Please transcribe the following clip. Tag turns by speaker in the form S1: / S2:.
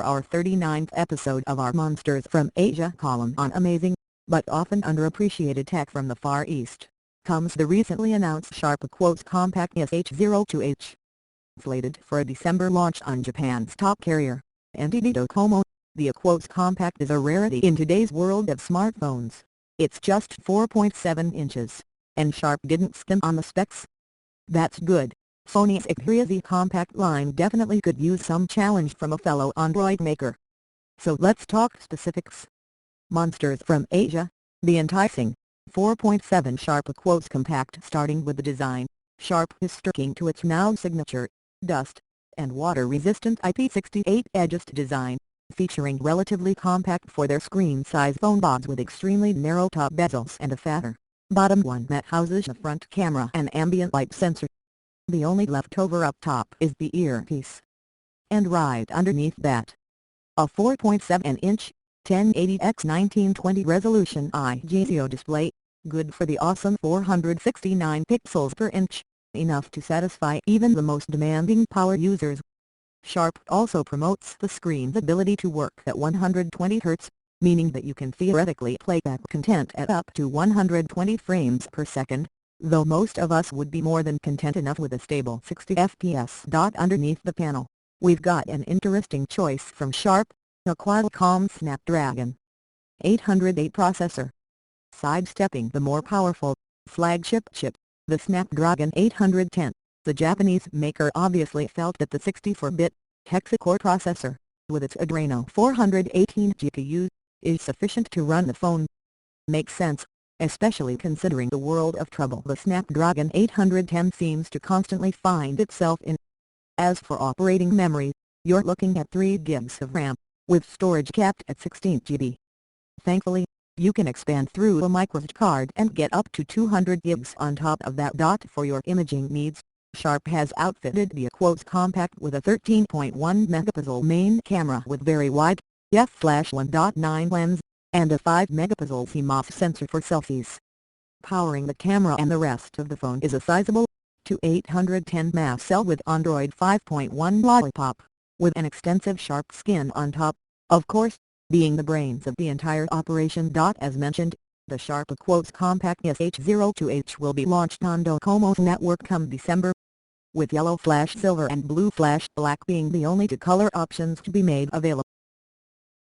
S1: our 39th episode of our Monsters from Asia column on amazing, but often underappreciated tech from the Far East, comes the recently announced Sharp Aquos Compact SH-02H. Slated for a December launch on Japan's top carrier, NTT DoCoMo, the Aquos Compact is a rarity in today's world of smartphones. It's just 4.7 inches, and Sharp didn't skimp on the specs. That's good. Sony's Xperia Z compact line definitely could use some challenge from a fellow Android maker. So let's talk specifics. Monsters from Asia, the enticing 4.7 Sharp Aquos Compact. Starting with the design, Sharp is sticking to its now signature, dust, and water-resistant IP68 EDGEST design, featuring relatively compact for their screen-size phone bods with extremely narrow top bezels and a fatter bottom one that houses the front camera and ambient light sensor. The only leftover up top is the earpiece. And right underneath that, a 4.7-inch, 1080x1920 resolution IGZO display, good for the awesome 469 pixels per inch, enough to satisfy even the most demanding power users. Sharp also promotes the screen's ability to work at 120 Hz, meaning that you can theoretically play back content at up to 120 frames per second, though most of us would be more than content enough with a stable 60 FPS. Underneath the panel, we've got an interesting choice from Sharp, a Qualcomm Snapdragon 808 processor. Sidestepping the more powerful flagship chip, the Snapdragon 810, the Japanese maker obviously felt that the 64-bit hexa-core processor, with its Adreno 418 GPU, is sufficient to run the phone. Makes sense, especially considering the world of trouble the Snapdragon 810 seems to constantly find itself in. As for operating memory, you're looking at 3 GB of RAM, with storage capped at 16 GB. Thankfully, you can expand through a microSD card and get up to 200 GB on top of that. For your imaging needs, Sharp has outfitted the Aquos Compact with a 13.1 megapixel main camera with very wide, f/1.9 lens, and a 5 megapixel CMOS sensor for selfies. Powering the camera and the rest of the phone is a sizable 2810 mAh cell with Android 5.1 Lollipop, with an extensive Sharp skin on top, of course, being the brains of the entire operation. As mentioned, the Sharp Aquos Compact SH-02H will be launched on DoCoMo's network come December, with yellow flash silver and blue flash black being the only 2 color options to be made available.